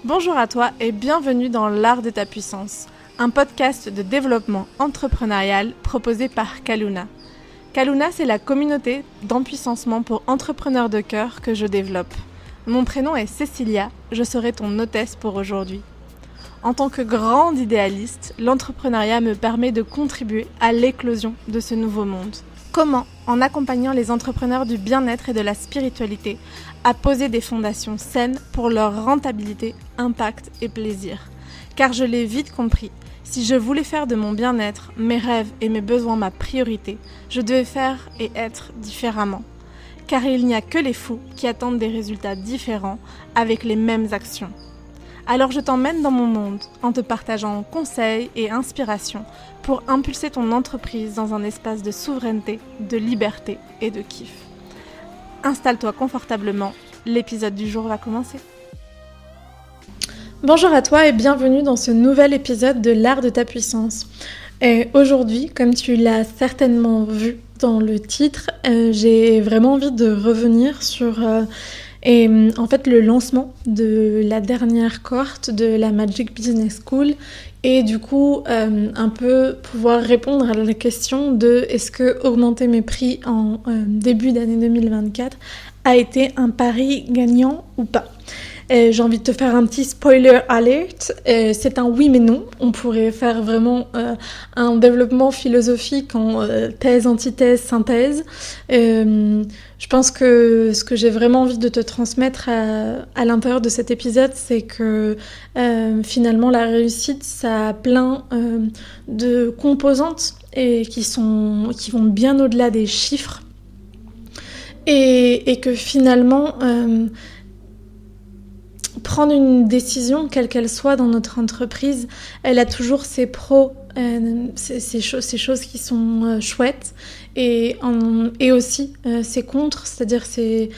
Bonjour à toi et bienvenue dans l'art de ta puissance, un podcast de développement entrepreneurial proposé par Kaluna. Kaluna, c'est la communauté d'empuissancement pour entrepreneurs de cœur que je développe. Mon prénom est Cécilia, je serai ton hôtesse pour aujourd'hui. En tant que grande idéaliste, l'entrepreneuriat me permet de contribuer à l'éclosion de ce nouveau monde. Comment, en accompagnant les entrepreneurs du bien-être et de la spiritualité, à poser des fondations saines pour leur rentabilité, impact et plaisir. Car je l'ai vite compris, si je voulais faire de mon bien-être, mes rêves et mes besoins ma priorité, je devais faire et être différemment. Car il n'y a que les fous qui attendent des résultats différents avec les mêmes actions. Alors je t'emmène dans mon monde en te partageant conseils et inspirations pour impulser ton entreprise dans un espace de souveraineté, de liberté et de kiff. Installe-toi confortablement, l'épisode du jour va commencer. Bonjour à toi et bienvenue dans ce nouvel épisode de l'art de ta puissance. Et aujourd'hui, comme tu l'as certainement vu dans le titre, j'ai vraiment envie de revenir sur le lancement de la dernière cohorte de la Magic Business School et du coup un peu pouvoir répondre à la question de est-ce que augmenter mes prix en début d'année 2024 a été un pari gagnant ou pas. J'ai envie de te faire un petit spoiler alert, c'est un oui mais non. On pourrait faire vraiment un développement philosophique en thèse, antithèse, synthèse. Je pense que ce que j'ai vraiment envie de te transmettre à l'intérieur de cet épisode, c'est que finalement la réussite, ça a plein de composantes et qui vont bien au-delà des chiffres et que finalement prendre une décision, quelle qu'elle soit dans notre entreprise, elle a toujours ses pros, ces choses qui sont chouettes et aussi ses contres, c'est-à-dire ces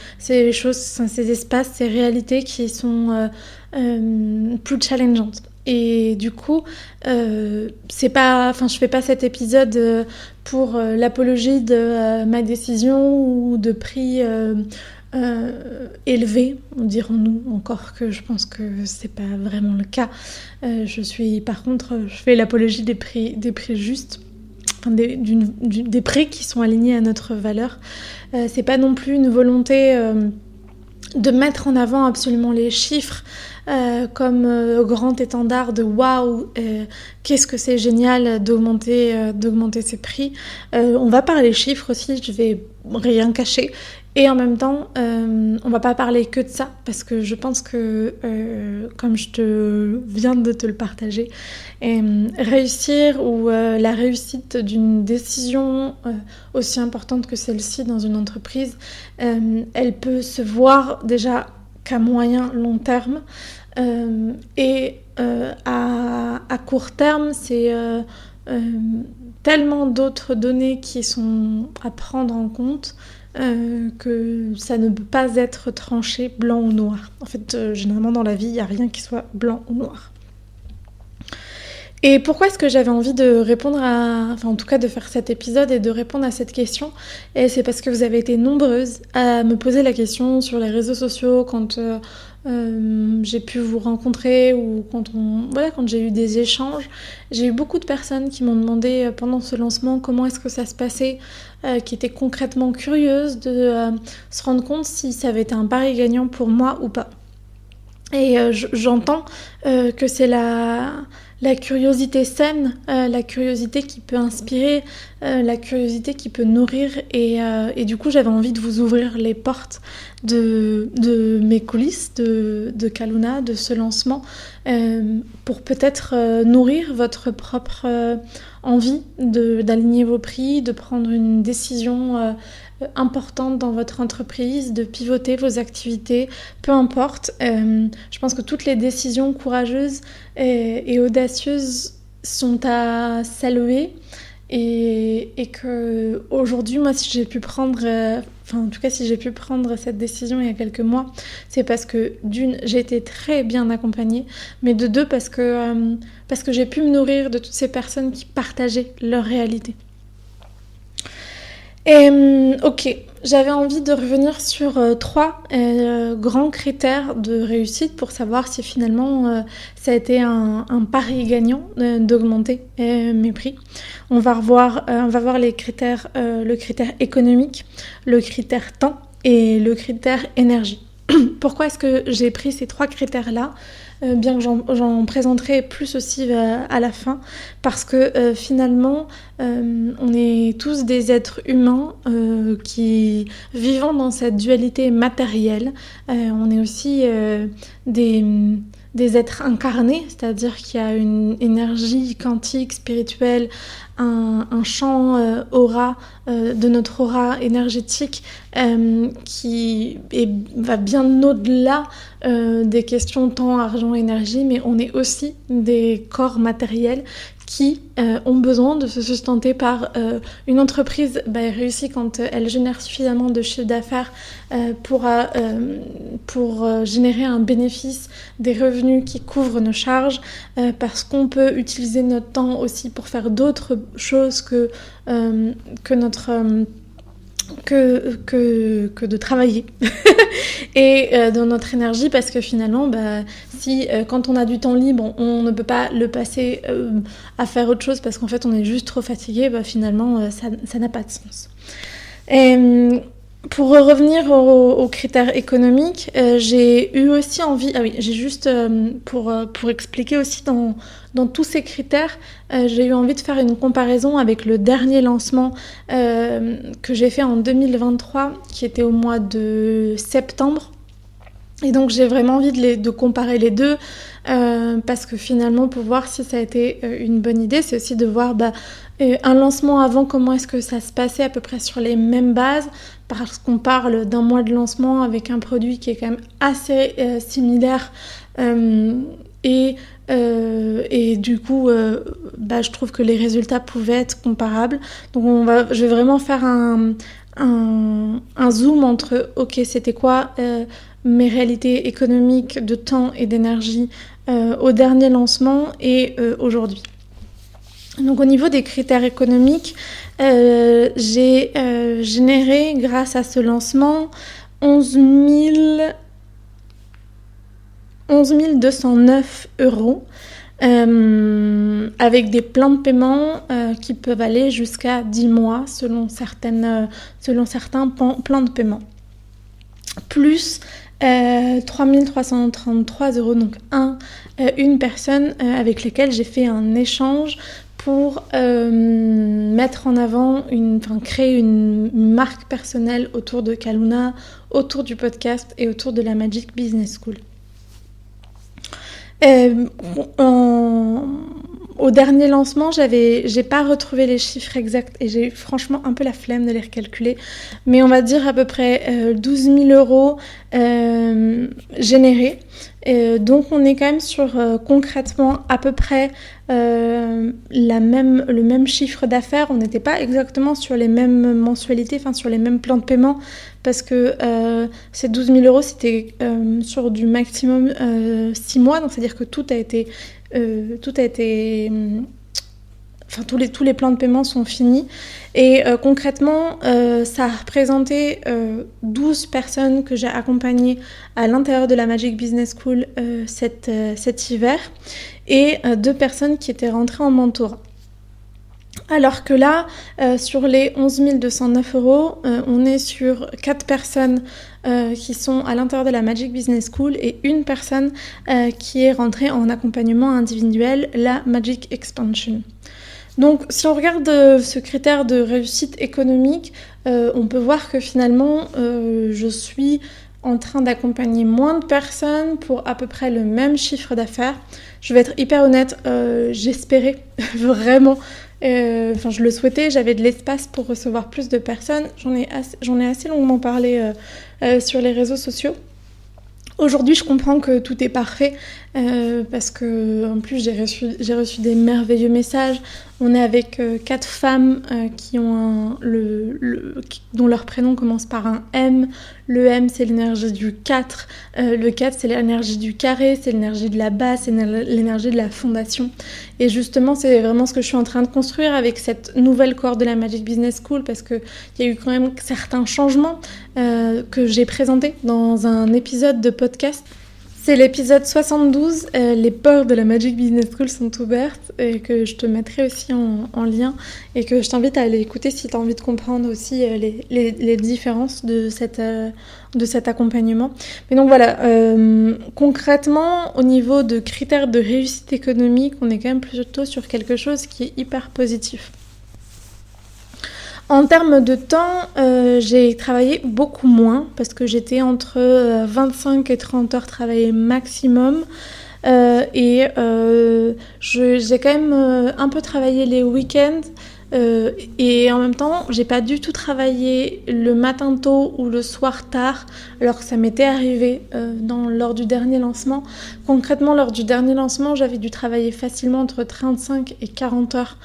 choses, ces espaces, ces réalités qui sont plus challengeantes. Et du coup, je fais pas cet épisode pour l'apologie de ma décision ou de prix élevé, dirons-nous, encore que je pense que c'est pas vraiment le cas. Je fais l'apologie des prix justes, des prix qui sont alignés à notre valeur. C'est pas non plus une volonté de mettre en avant absolument les chiffres comme grand étendard de waouh, qu'est-ce que c'est génial d'augmenter ces prix. On va parler chiffres aussi, je vais rien cacher. Et en même temps, on va pas parler que de ça, parce que je pense que, comme je viens de te le partager, réussir ou la réussite d'une décision aussi importante que celle-ci dans une entreprise, elle peut se voir déjà qu'à moyen long terme, et à court terme, c'est tellement d'autres données qui sont à prendre en compte que ça ne peut pas être tranché blanc ou noir. En fait, généralement dans la vie, il n'y a rien qui soit blanc ou noir. Et pourquoi est-ce que j'avais envie de répondre en tout cas de faire cet épisode et de répondre à cette question ? Et c'est parce que vous avez été nombreuses à me poser la question sur les réseaux sociaux quand j'ai pu vous rencontrer ou quand j'ai eu des échanges. J'ai eu beaucoup de personnes qui m'ont demandé pendant ce lancement comment est-ce que ça se passait, qui étaient concrètement curieuses de se rendre compte si ça avait été un pari gagnant pour moi ou pas. Et j'entends que c'est la curiosité saine, la curiosité qui peut inspirer, la curiosité qui peut nourrir. Et du coup, j'avais envie de vous ouvrir les portes de mes coulisses, de Kaluna, de ce lancement, pour peut-être nourrir votre propre envie d'aligner vos prix, de prendre une décision importante dans votre entreprise, de pivoter vos activités, peu importe. Je pense que toutes les décisions courageuses et audacieuses sont à saluer et que aujourd'hui, moi, si j'ai pu prendre cette décision il y a quelques mois, c'est parce que d'une, j'ai été très bien accompagnée, mais de deux, parce que j'ai pu me nourrir de toutes ces personnes qui partageaient leur réalité. Ok, j'avais envie de revenir sur trois grands critères de réussite pour savoir si finalement ça a été un pari gagnant d'augmenter mes prix. On va voir les critères, le critère économique, le critère temps et le critère énergie. Pourquoi est-ce que j'ai pris ces trois critères-là, bien que j'en présenterai plus aussi à la fin, parce que finalement, on est tous des êtres humains qui vivant dans cette dualité matérielle. On est aussi des êtres incarnés, c'est-à-dire qu'il y a une énergie quantique, spirituelle, un champ aura de notre aura énergétique va bien au-delà des questions temps, argent, énergie, mais on est aussi des corps matériels qui ont besoin de se sustenter par une entreprise réussie quand elle génère suffisamment de chiffre d'affaires pour générer un bénéfice, des revenus qui couvrent nos charges, parce qu'on peut utiliser notre temps aussi pour faire d'autres choses que de travailler et dans notre énergie, parce que finalement si quand on a du temps libre on ne peut pas le passer à faire autre chose parce qu'en fait on est juste trop fatigué, finalement ça n'a pas de sens. Pour revenir aux critères économiques, j'ai eu aussi envie... Ah oui, j'ai juste, pour expliquer aussi dans tous ces critères, j'ai eu envie de faire une comparaison avec le dernier lancement que j'ai fait en 2023, qui était au mois de septembre. Et donc j'ai vraiment envie de comparer les deux, parce que finalement, pour voir si ça a été une bonne idée, c'est aussi de voir un lancement avant, comment est-ce que ça se passait à peu près sur les mêmes bases, parce qu'on parle d'un mois de lancement avec un produit qui est quand même assez similaire, et du coup je trouve que les résultats pouvaient être comparables. Donc je vais vraiment faire un zoom entre c'était quoi mes réalités économiques de temps et d'énergie au dernier lancement et aujourd'hui. Donc au niveau des critères économiques, j'ai généré grâce à ce lancement 11 209 €, avec des plans de paiement qui peuvent aller jusqu'à 10 mois selon certains plans de paiement. Plus 3 333 €, donc une personne avec laquelle j'ai fait un échange pour mettre en avant, créer une marque personnelle autour de Kaluna, autour du podcast et autour de la Magic Business School. Au dernier lancement, j'ai pas retrouvé les chiffres exacts et j'ai eu franchement un peu la flemme de les recalculer, mais on va dire à peu près 12 000 € donc on est quand même sur concrètement à peu près le même chiffre d'affaires. On n'était pas exactement sur les mêmes mensualités, sur les mêmes plans de paiement, parce que ces 12 000 € c'était sur du maximum 6 mois, donc c'est-à-dire que tous les plans de paiement sont finis. Et concrètement, ça a représenté 12 personnes que j'ai accompagnées à l'intérieur de la Magic Business School cet hiver, et 2 personnes qui étaient rentrées en mentorat. Alors que là, sur les 11 209 €, on est sur 4 personnes qui sont à l'intérieur de la Magic Business School et une personne qui est rentrée en accompagnement individuel, la Magic Expansion. Donc si on regarde ce critère de réussite économique, on peut voir que finalement je suis en train d'accompagner moins de personnes pour à peu près le même chiffre d'affaires. Je vais être hyper honnête, j'espérais vraiment, je le souhaitais, j'avais de l'espace pour recevoir plus de personnes. J'en ai assez longuement parlé sur les réseaux sociaux. Aujourd'hui, je comprends que tout est parfait parce que en plus j'ai reçu des merveilleux messages. On est avec 4 femmes qui ont dont leur prénom commence par un M, Le M, c'est l'énergie du 4. Le 4, c'est l'énergie du carré, c'est l'énergie de la base, c'est l'énergie de la fondation. Et justement, c'est vraiment ce que je suis en train de construire avec cette nouvelle cohorte de la Magic Business School, parce qu'il y a eu quand même certains changements que j'ai présentés dans un épisode de podcast. C'est l'épisode 72, les portes de la Magic Business School sont ouvertes, et que je te mettrai aussi en lien, et que je t'invite à aller écouter si tu as envie de comprendre aussi les différences de cet accompagnement. Mais donc voilà, concrètement, au niveau de critères de réussite économique, on est quand même plutôt sur quelque chose qui est hyper positif. En termes de temps, j'ai travaillé beaucoup moins parce que j'étais entre 25 et 30 heures travaillées maximum. J'ai quand même un peu travaillé les week-ends. Et en même temps, j'ai pas du tout travaillé le matin tôt ou le soir tard, alors que ça m'était arrivé lors du dernier lancement. Concrètement, lors du dernier lancement, j'avais dû travailler facilement entre 35 et 40 heures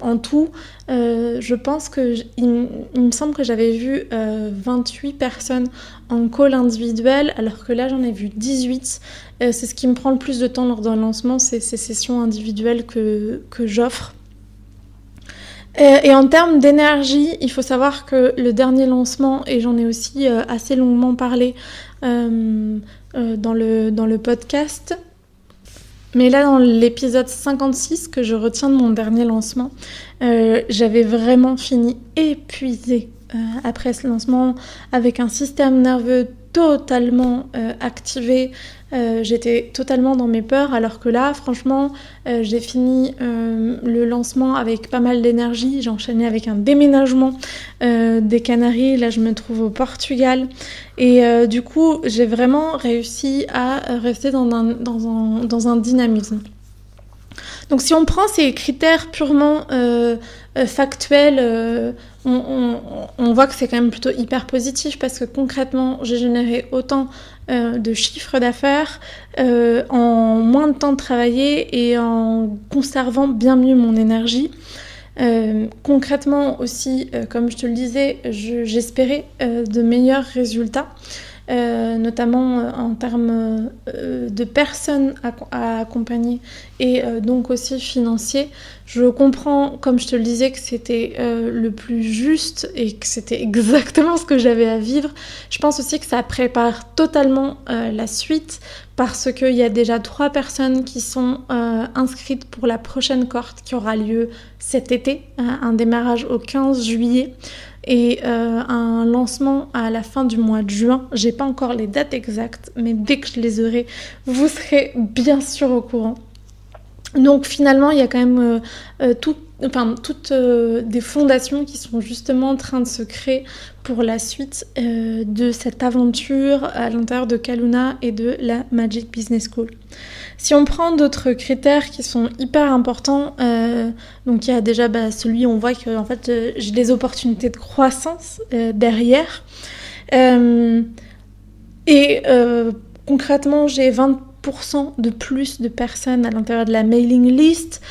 en tout. Je pense il me semble que j'avais vu 28 personnes en call individuel, alors que là j'en ai vu 18. C'est ce qui me prend le plus de temps lors d'un lancement, c'est ces sessions individuelles que j'offre. Et en termes d'énergie, il faut savoir que le dernier lancement, et j'en ai aussi assez longuement parlé dans le podcast, mais là, dans l'épisode 56 que je retiens de mon dernier lancement, j'avais vraiment fini épuisée après ce lancement, avec un système nerveux totalement activé. J'étais totalement dans mes peurs, alors que là, franchement, j'ai fini le lancement avec pas mal d'énergie. J'ai enchaîné avec un déménagement des Canaries. Là, je me trouve au Portugal. Et du coup, j'ai vraiment réussi à rester dans un dynamisme. Donc si on prend ces critères purement factuels, on voit que c'est quand même plutôt hyper positif, parce que concrètement, j'ai généré autant de chiffre d'affaires en moins de temps de travailler et en conservant bien mieux mon énergie. Concrètement aussi, comme je te le disais, j'espérais de meilleurs résultats. Notamment en termes de personnes à accompagner et donc aussi financiers. Je comprends, comme je te le disais, que c'était le plus juste et que c'était exactement ce que j'avais à vivre. Je pense aussi que ça prépare totalement la suite, parce qu'il y a déjà 3 personnes qui sont inscrites pour la prochaine cohorte qui aura lieu cet été, un démarrage au 15 juillet. Et un lancement à la fin du mois de juin. J'ai pas encore les dates exactes, mais dès que je les aurai, vous serez bien sûr au courant. Donc finalement, il y a quand même toutes des fondations qui sont justement en train de se créer pour la suite de cette aventure à l'intérieur de Kaluna et de la Magic Business School. Si on prend d'autres critères qui sont hyper importants, donc il y a déjà celui où on voit que en fait, j'ai des opportunités de croissance derrière. Concrètement, j'ai 20% de plus de personnes à l'intérieur de la mailing list.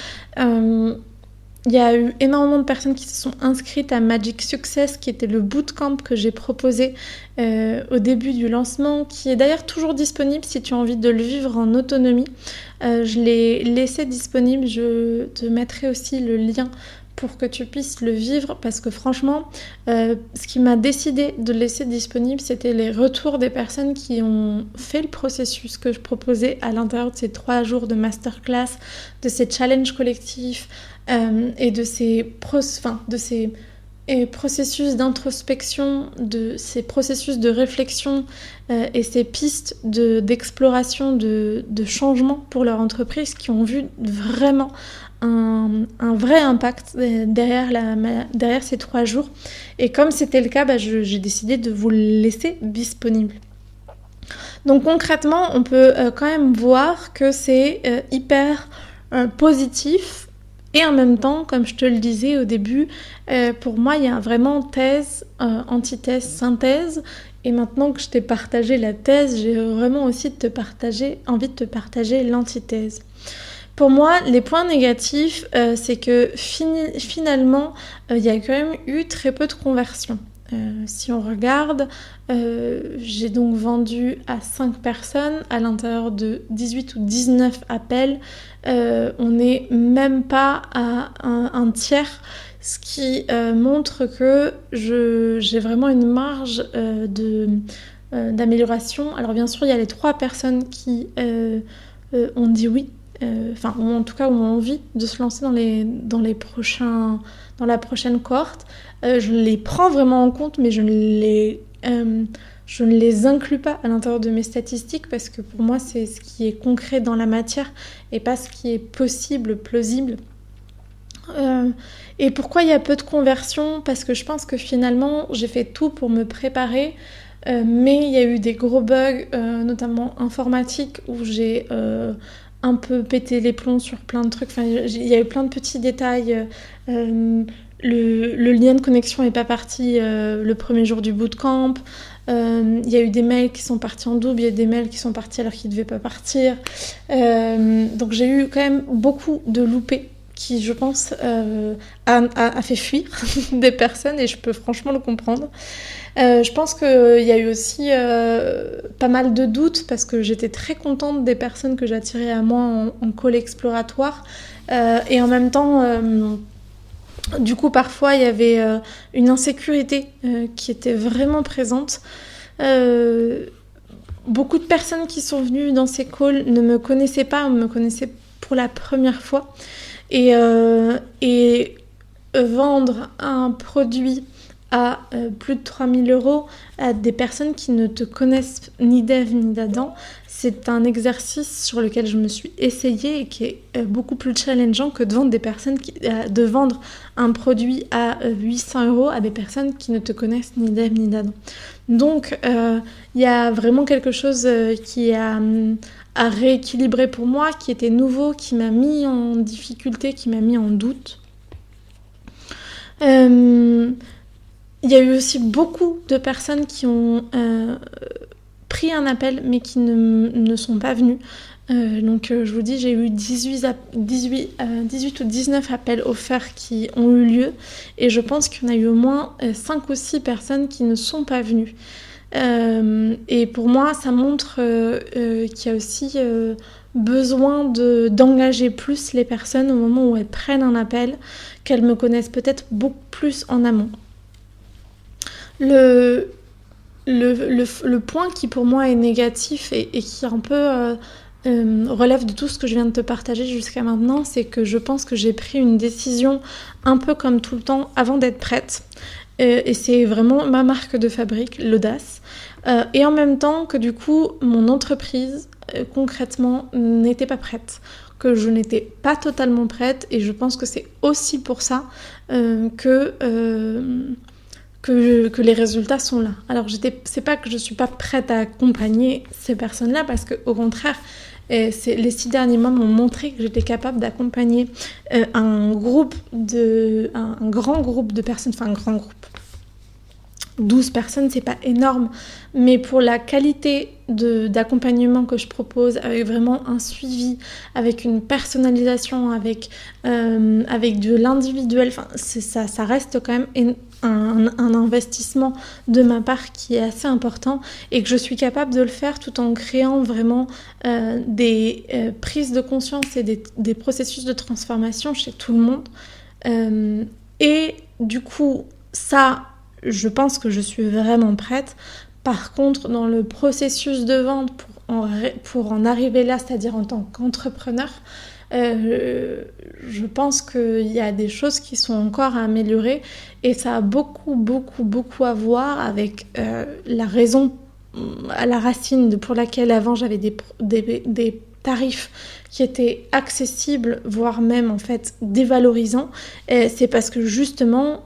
Il y a eu énormément de personnes qui se sont inscrites à Magic Success, qui était le bootcamp que j'ai proposé au début du lancement, qui est d'ailleurs toujours disponible si tu as envie de le vivre en autonomie. Je l'ai laissé disponible, je te mettrai aussi le lien pour que tu puisses le vivre, parce que franchement, ce qui m'a décidé de le laisser disponible, c'était les retours des personnes qui ont fait le processus que je proposais à l'intérieur de ces 3 jours de masterclass, de ces challenges collectifs, et de ces processus d'introspection, de ces processus de réflexion et ces pistes d'exploration, de changement pour leur entreprise, qui ont vu vraiment un vrai impact derrière ces 3 jours. Et comme c'était le cas, j'ai décidé de vous le laisser disponible. Donc concrètement, on peut quand même voir que c'est hyper positif. Et en même temps, comme je te le disais au début, pour moi, il y a vraiment thèse, antithèse, synthèse. Et maintenant que je t'ai partagé la thèse, j'ai vraiment aussi envie de te partager l'antithèse. Pour moi, les points négatifs, c'est que finalement, il y a quand même eu très peu de conversions. Si on regarde, j'ai donc vendu à 5 personnes à l'intérieur de 18 ou 19 appels. On n'est même pas à un tiers, ce qui montre que j'ai vraiment une marge d'amélioration. Alors bien sûr, il y a les 3 personnes qui ont dit oui, ou en tout cas ont envie de se lancer dans la prochaine cohorte. Je les prends vraiment en compte, mais je ne les inclus pas à l'intérieur de mes statistiques parce que pour moi, c'est ce qui est concret dans la matière et pas ce qui est possible, plausible. Et pourquoi il y a peu de conversions ? Parce que je pense que finalement, j'ai fait tout pour me préparer, mais il y a eu des gros bugs, notamment informatiques, où j'ai un peu pété les plombs sur plein de trucs. Enfin, il y a eu plein de petits détails. Le lien de connexion n'est pas parti le premier jour du bootcamp. Il y a eu des mails qui sont partis en double, il y a des mails qui sont partis alors qu'ils ne devaient pas partir. Donc j'ai eu quand même beaucoup de loupés qui, je pense, a fait fuir des personnes et je peux franchement le comprendre. Je pense qu'il y a eu aussi pas mal de doutes parce que j'étais très contente des personnes que j'attirais à moi en call exploratoire et en même temps... du coup, parfois, il y avait une insécurité qui était vraiment présente. Beaucoup de personnes qui sont venues dans ces calls ne me connaissaient pas, me connaissaient pour la première fois. Et vendre un produit à plus de 3 000 € à des personnes qui ne te connaissent ni d'Ève ni d'Adam, c'est un exercice sur lequel je me suis essayée et qui est beaucoup plus challengeant que de vendre un produit à 800 € à des personnes qui ne te connaissent ni d'Ève ni d'Adam. Donc, il y a vraiment quelque chose qui a rééquilibrer pour moi, qui était nouveau, qui m'a mis en difficulté, qui m'a mis en doute. Il y a eu aussi beaucoup de personnes qui ont pris un appel mais qui ne sont pas venues. Donc je vous dis, j'ai eu 18 ou 19 appels offerts qui ont eu lieu et je pense qu'il y en a eu au moins 5 ou 6 personnes qui ne sont pas venues. Et pour moi, ça montre qu'il y a aussi besoin d'engager plus les personnes au moment où elles prennent un appel, qu'elles me connaissent peut-être beaucoup plus en amont. Le point qui pour moi est négatif et qui un peu relève de tout ce que je viens de te partager jusqu'à maintenant, c'est que je pense que j'ai pris une décision un peu comme tout le temps avant d'être prête. Et c'est vraiment ma marque de fabrique, l'audace. Et en même temps que du coup, mon entreprise, concrètement, n'était pas prête. Que je n'étais pas totalement prête. Et je pense que c'est aussi pour ça que les résultats sont là. Alors, c'est pas que je suis pas prête à accompagner ces personnes-là, parce qu'au contraire, les 6 derniers mois m'ont montré que j'étais capable d'accompagner un grand groupe de personnes, enfin un grand groupe. 12 personnes, c'est pas énorme, mais pour la qualité d'accompagnement que je propose, avec vraiment un suivi, avec une personnalisation, avec de l'individuel, ça reste quand même un investissement de ma part qui est assez important et que je suis capable de le faire tout en créant vraiment des prises de conscience et des processus de transformation chez tout le monde. Et du coup, ça... je pense que je suis vraiment prête. Par contre, dans le processus de vente, pour en arriver là, c'est-à-dire en tant qu'entrepreneur, je pense qu'il y a des choses qui sont encore à améliorer et ça a beaucoup, beaucoup, beaucoup à voir avec la raison à la racine pour laquelle avant j'avais des tarifs qui étaient accessibles, voire même en fait dévalorisants. Et c'est parce que justement...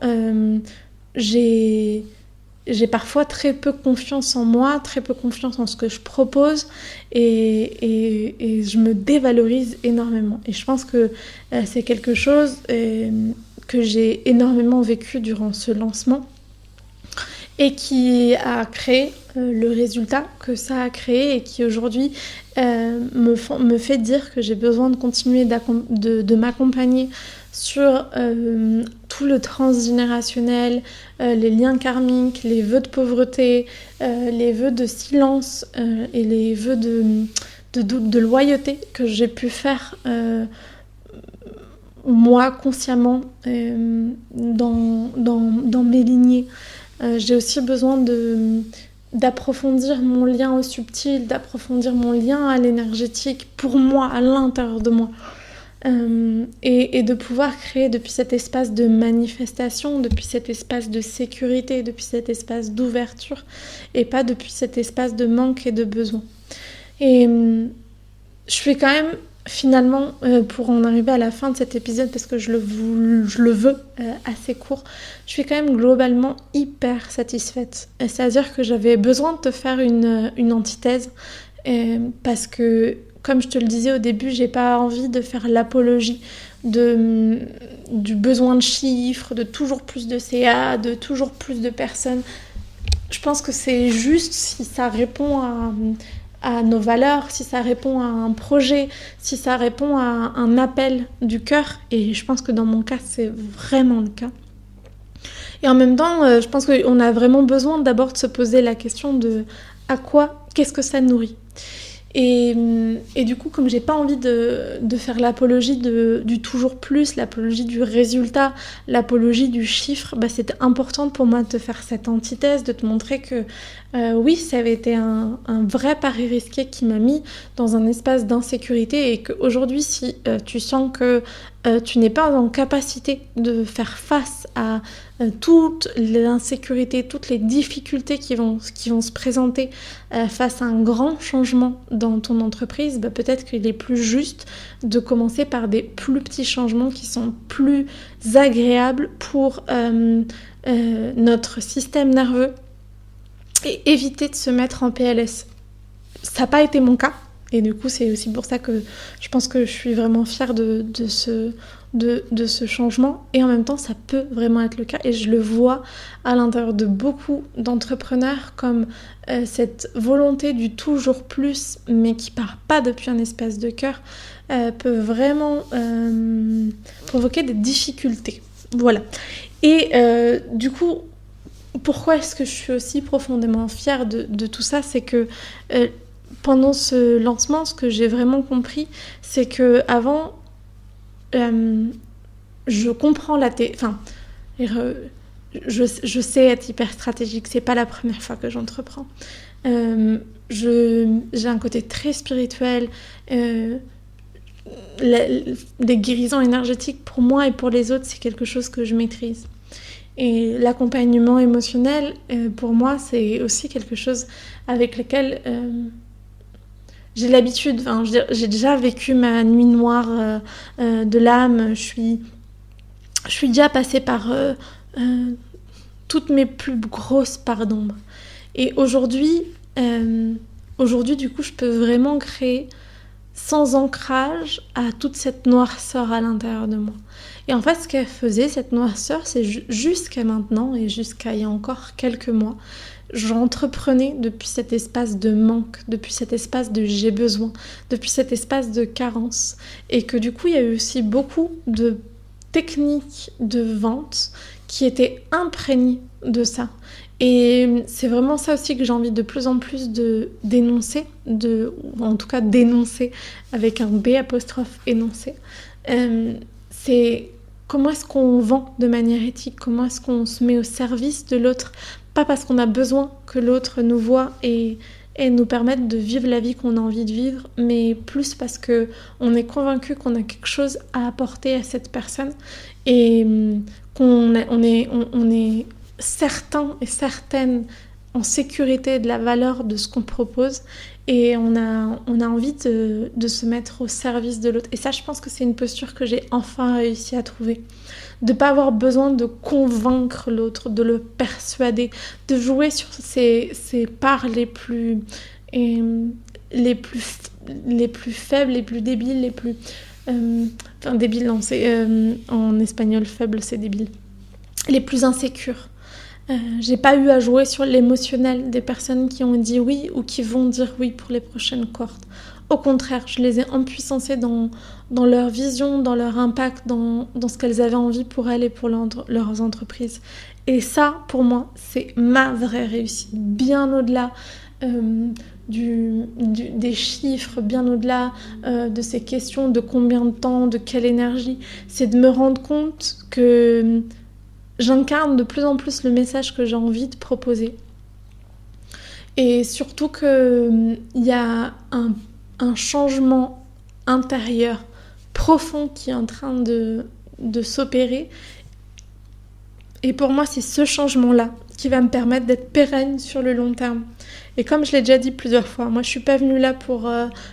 j'ai parfois très peu confiance en moi, très peu confiance en ce que je propose et je me dévalorise énormément. Et je pense que c'est quelque chose que j'ai énormément vécu durant ce lancement et qui a créé le résultat que ça a créé et qui aujourd'hui me fait dire que j'ai besoin de continuer de m'accompagner sur tout le transgénérationnel, les liens karmiques, les vœux de pauvreté, les vœux de silence et les vœux de loyauté que j'ai pu faire moi consciemment dans mes lignées. J'ai aussi besoin d'approfondir mon lien au subtil, d'approfondir mon lien à l'énergétique pour moi, à l'intérieur de moi. Et de pouvoir créer depuis cet espace de manifestation, depuis cet espace de sécurité, depuis cet espace d'ouverture, et pas depuis cet espace de manque et de besoin. Et je fais quand même, finalement, pour en arriver à la fin de cet épisode, parce que je le veux assez court, je suis quand même globalement hyper satisfaite. C'est-à-dire que j'avais besoin de te faire une antithèse, parce que, comme je te le disais au début, j'ai pas envie de faire l'apologie du besoin de chiffres, de toujours plus de CA, de toujours plus de personnes. Je pense que c'est juste si ça répond à nos valeurs, si ça répond à un projet, si ça répond à un appel du cœur. Et je pense que dans mon cas, c'est vraiment le cas. Et en même temps, je pense qu'on a vraiment besoin d'abord de se poser la question de qu'est-ce que ça nourrit ? Et du coup, comme j'ai pas envie de faire l'apologie du toujours plus, l'apologie du résultat, l'apologie du chiffre, c'était important pour moi de te faire cette antithèse, de te montrer que oui, ça avait été un vrai pari risqué qui m'a mis dans un espace d'insécurité et qu'aujourd'hui, si tu sens que tu n'es pas en capacité de faire face à toute l'insécurité, toutes les difficultés qui vont se présenter face à un grand changement dans ton entreprise, peut-être qu'il est plus juste de commencer par des plus petits changements qui sont plus agréables pour notre système nerveux et éviter de se mettre en PLS. Ça n'a pas été mon cas. Et du coup, c'est aussi pour ça que je pense que je suis vraiment fière de ce changement. Et en même temps, ça peut vraiment être le cas. Et je le vois à l'intérieur de beaucoup d'entrepreneurs comme cette volonté du toujours plus, mais qui part pas depuis un espace de cœur, peut vraiment provoquer des difficultés. Voilà. Et du coup, pourquoi est-ce que je suis aussi profondément fière de tout ça ? C'est que pendant ce lancement, ce que j'ai vraiment compris, c'est que avant, je comprends je sais être hyper stratégique. C'est pas la première fois que j'entreprends. J'ai un côté très spirituel. Les guérisons énergétiques pour moi et pour les autres, c'est quelque chose que je maîtrise. Et l'accompagnement émotionnel, pour moi, c'est aussi quelque chose avec lequel j'ai l'habitude. Enfin, je veux dire, j'ai déjà vécu ma nuit noire de l'âme. Je suis déjà passée par toutes mes plus grosses parts d'ombre. Et aujourd'hui, du coup, je peux vraiment créer sans ancrage à toute cette noirceur à l'intérieur de moi. Et en fait, ce qu'elle faisait, cette noirceur, c'est jusqu'à maintenant et jusqu'à il y a encore quelques mois, j'entreprenais depuis cet espace de manque, depuis cet espace de j'ai besoin, depuis cet espace de carence. Et que du coup, il y a eu aussi beaucoup de techniques de vente qui étaient imprégnées de ça. Et c'est vraiment ça aussi que j'ai envie de plus en plus de dénoncer, ou en tout cas dénoncer avec un B apostrophe énoncé. C'est comment est-ce qu'on vend de manière éthique, comment est-ce qu'on se met au service de l'autre, pas parce qu'on a besoin que l'autre nous voit et nous permette de vivre la vie qu'on a envie de vivre, mais plus parce qu'on est convaincu qu'on a quelque chose à apporter à cette personne et qu'on est certain et certaine en sécurité de la valeur de ce qu'on propose et on a envie de se mettre au service de l'autre. Et ça, je pense que c'est une posture que j'ai enfin réussi à trouver. De ne pas avoir besoin de convaincre l'autre, de le persuader, de jouer sur ses parts les plus faibles, les plus débiles, les plus... débile, non, c'est en espagnol, faible, c'est débile. Les plus insécures. J'ai pas eu à jouer sur l'émotionnel des personnes qui ont dit oui ou qui vont dire oui pour les prochaines cohortes. Au contraire, je les ai empuissancées dans leur vision, dans leur impact, dans ce qu'elles avaient envie pour elles et pour leurs entreprises. Et ça, pour moi, c'est ma vraie réussite, bien au-delà des chiffres, bien au-delà de ces questions de combien de temps, de quelle énergie. C'est de me rendre compte que j'incarne de plus en plus le message que j'ai envie de proposer. Et surtout qu'il y a un changement intérieur profond qui est en train de s'opérer. Et pour moi, c'est ce changement-là qui va me permettre d'être pérenne sur le long terme. Et comme je l'ai déjà dit plusieurs fois, moi je suis pas venue là pour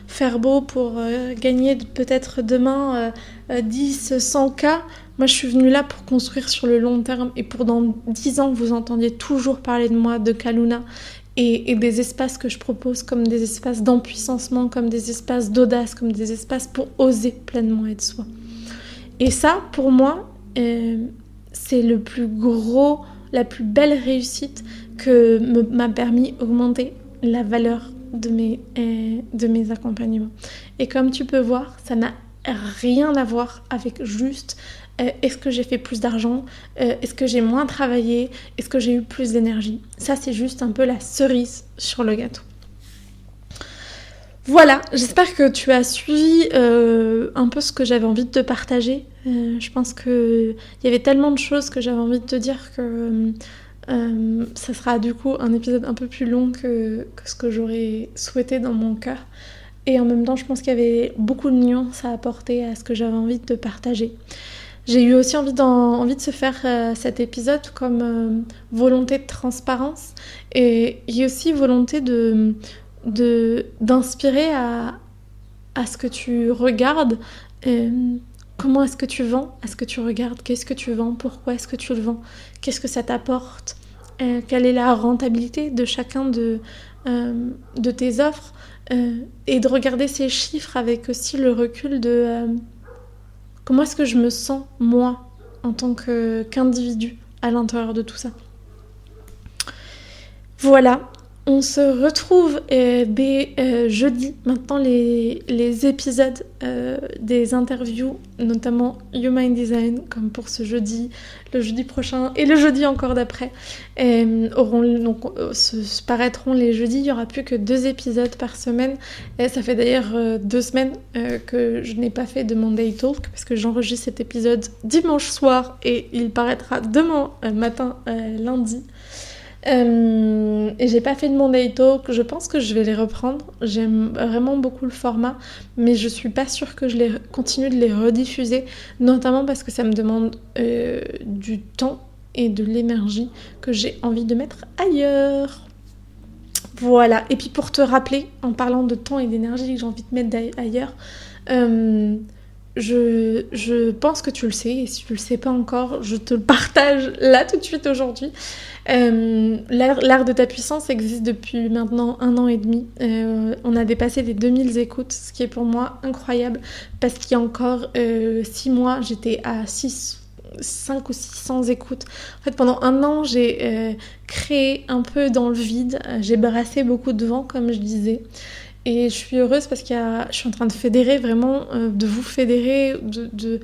faire beau, pour gagner peut-être demain 10, 100 cas. Moi je suis venue là pour construire sur le long terme et pour dans 10 ans vous entendiez toujours parler de moi, de Kaluna et des espaces que je propose comme des espaces d'empuissancement, comme des espaces d'audace, comme des espaces pour oser pleinement être soi. Et ça, pour moi, c'est le plus gros, la plus belle réussite que m'a permis d'augmenter la valeur de mes accompagnements. Et comme tu peux voir, ça n'a rien à voir avec juste est-ce que j'ai fait plus d'argent, est-ce que j'ai moins travaillé, est-ce que j'ai eu plus d'énergie. Ça, c'est juste un peu la cerise sur le gâteau. Voilà, j'espère que tu as suivi un peu ce que j'avais envie de te partager. Je pense qu'il y avait tellement de choses que j'avais envie de te dire que ça sera du coup un épisode un peu plus long que ce que j'aurais souhaité dans mon cœur. Et en même temps, je pense qu'il y avait beaucoup de nuances à apporter à ce que j'avais envie de te partager. J'ai eu aussi envie de se faire cet épisode comme volonté de transparence et aussi volonté d'inspirer à ce que tu regardes. Comment est-ce que tu vends? Est-ce que tu regardes? Qu'est-ce que tu vends? Pourquoi est-ce que tu le vends? Qu'est-ce que ça t'apporte? Quelle est la rentabilité de chacun de tes offres? Et de regarder ces chiffres avec aussi le recul de comment est-ce que je me sens, moi, en tant qu'individu à l'intérieur de tout ça. Voilà. On se retrouve dès jeudi. Maintenant, les épisodes des interviews, notamment Human Design, comme pour ce jeudi, le jeudi prochain et le jeudi encore d'après, se paraîtront les jeudis. Il n'y aura plus que 2 épisodes par semaine. Et ça fait d'ailleurs 2 semaines que je n'ai pas fait de Monday Talk, parce que j'enregistre cet épisode dimanche soir et il paraîtra demain matin, lundi. Et j'ai pas fait de Monday Talk, je pense que je vais les reprendre, j'aime vraiment beaucoup le format, mais je suis pas sûre que je continue de les rediffuser, notamment parce que ça me demande du temps et de l'énergie que j'ai envie de mettre ailleurs. Voilà, et puis pour te rappeler, en parlant de temps et d'énergie que j'ai envie de mettre ailleurs, je pense que tu le sais, et si tu le sais pas encore, je te le partage là tout de suite aujourd'hui. L'art de ta puissance existe depuis maintenant 1 an et demi. On a dépassé les 2000 écoutes, ce qui est pour moi incroyable, parce qu'il y a encore 6 mois, j'étais à 5 ou 600 écoutes. En fait, pendant 1 an, j'ai créé un peu dans le vide, j'ai brassé beaucoup de vent, comme je disais. Et je suis heureuse parce que je suis en train de fédérer vraiment, de vous fédérer, de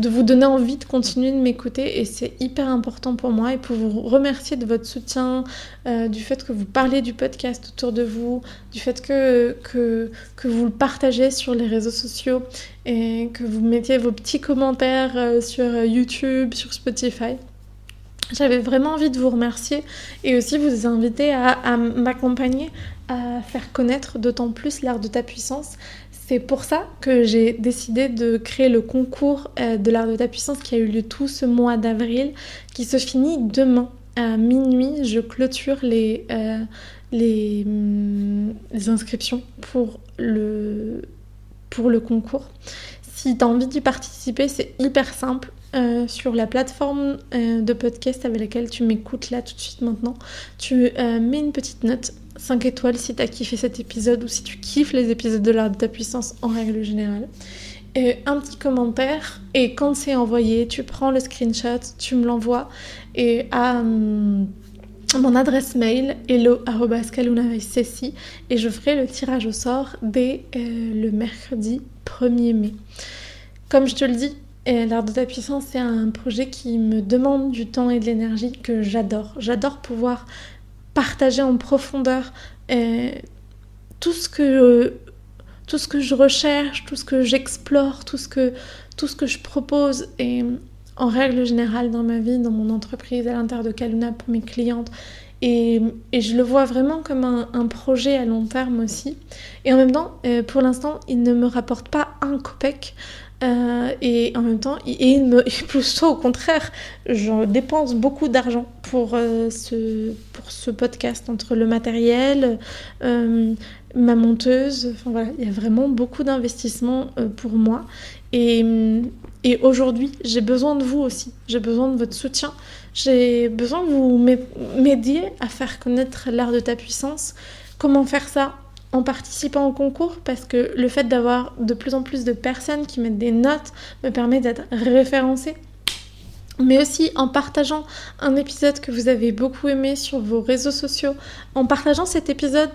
vous donner envie de continuer de m'écouter, et c'est hyper important pour moi, et pour vous remercier de votre soutien, du fait que vous parlez du podcast autour de vous, du fait que vous le partagez sur les réseaux sociaux et que vous mettiez vos petits commentaires sur YouTube, sur Spotify. J'avais vraiment envie de vous remercier et aussi vous inviter à m'accompagner, à faire connaître d'autant plus l'art de ta puissance. C'est pour ça que j'ai décidé de créer le concours de l'art de ta puissance qui a eu lieu tout ce mois d'avril, qui se finit demain à minuit. Je clôture les inscriptions pour le concours. Si tu as envie d'y participer, c'est hyper simple. Sur la plateforme de podcast avec laquelle tu m'écoutes là tout de suite maintenant, tu mets une petite note, 5 étoiles si tu as kiffé cet épisode ou si tu kiffes les épisodes de l'art de ta puissance en règle générale. un petit commentaire, et quand c'est envoyé, tu prends le screenshot, tu me l'envoies et à mon adresse mail hello@kalunaviceci, et je ferai le tirage au sort dès le mercredi 1er mai. Comme je te le dis, l'Art de ta puissance, c'est un projet qui me demande du temps et de l'énergie que j'adore. J'adore pouvoir partager en profondeur tout ce que je recherche, tout ce que j'explore, tout ce que je propose, et en règle générale dans ma vie, dans mon entreprise, à l'intérieur de Kaluna, pour mes clientes. Et je le vois vraiment comme un projet à long terme aussi. Et en même temps, pour l'instant, il ne me rapporte pas un copec. Et en même temps, plutôt au contraire, je dépense beaucoup d'argent pour ce podcast, entre le matériel, ma monteuse, enfin voilà, il y a vraiment beaucoup d'investissements pour moi. Et aujourd'hui, j'ai besoin de vous aussi, j'ai besoin de votre soutien, j'ai besoin que vous m'aidiez à faire connaître l'art de ta puissance. Comment faire ça ? En participant au concours, parce que le fait d'avoir de plus en plus de personnes qui mettent des notes me permet d'être référencée. Mais aussi en partageant un épisode que vous avez beaucoup aimé sur vos réseaux sociaux, en partageant cet épisode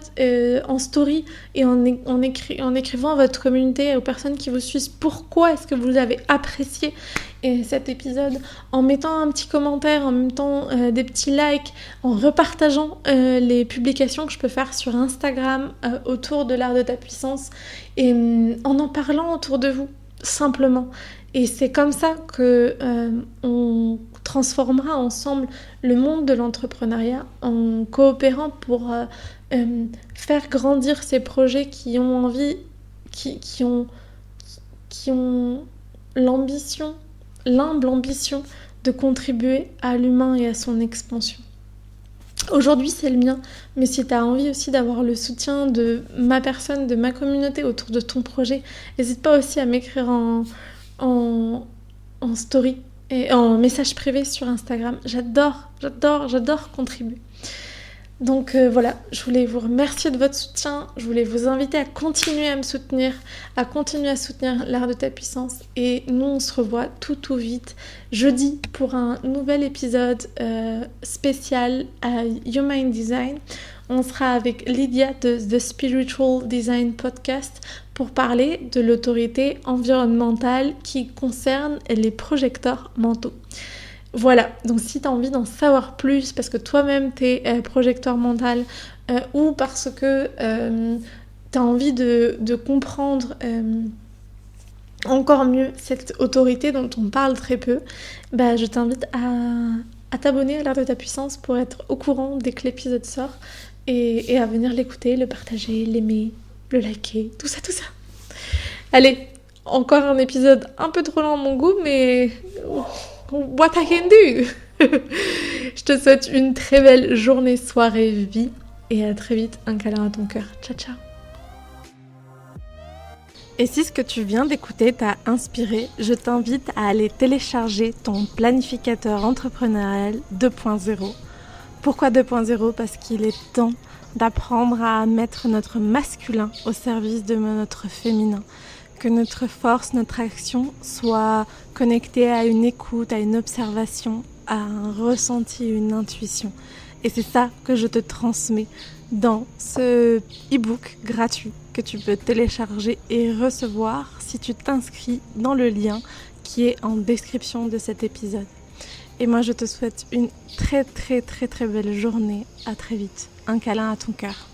en story, et en écrivant à votre communauté, aux personnes qui vous suivent, pourquoi est-ce que vous avez apprécié cet épisode, en mettant un petit commentaire, en même temps des petits likes, en repartageant les publications que je peux faire sur Instagram autour de l'art de ta puissance, et en parlant autour de vous, simplement. Et c'est comme ça que on transformera ensemble le monde de l'entrepreneuriat, en coopérant pour faire grandir ces projets qui ont envie, qui ont l'ambition, l'humble ambition de contribuer à l'humain et à son expansion. Aujourd'hui, c'est le mien, mais si tu as envie aussi d'avoir le soutien de ma personne, de ma communauté autour de ton projet, n'hésite pas aussi à m'écrire en story et en message privé sur Instagram. J'adore contribuer. Donc voilà, je voulais vous remercier de votre soutien, je voulais vous inviter à continuer à me soutenir, à continuer à soutenir l'art de ta puissance, et nous on se revoit tout vite jeudi pour un nouvel épisode spécial à Human Design. On sera avec Lydia de The Spiritual Design Podcast pour parler de l'autorité environnementale qui concerne les projecteurs mentaux. Voilà, donc si tu as envie d'en savoir plus, parce que toi-même tu es projecteur mental, ou parce que tu as envie de comprendre encore mieux cette autorité dont on parle très peu, je t'invite à t'abonner à l'art de ta puissance pour être au courant dès que l'épisode sort, et à venir l'écouter, le partager, l'aimer, le liker, tout ça. Allez, encore un épisode un peu trop lent à mon goût, mais what I can do. Je te souhaite une très belle journée, soirée, vie, et à très vite, un câlin à ton cœur. Ciao. Et si ce que tu viens d'écouter t'a inspiré, je t'invite à aller télécharger ton planificateur entrepreneurial 2.0. Pourquoi 2.0 ? Parce qu'il est temps d'apprendre à mettre notre masculin au service de notre féminin. Que notre force, notre action soit connectée à une écoute, à une observation, à un ressenti, une intuition. Et c'est ça que je te transmets dans ce e-book gratuit que tu peux télécharger et recevoir si tu t'inscris dans le lien qui est en description de cet épisode. Et moi, je te souhaite une très belle journée. À très vite. Un câlin à ton cœur.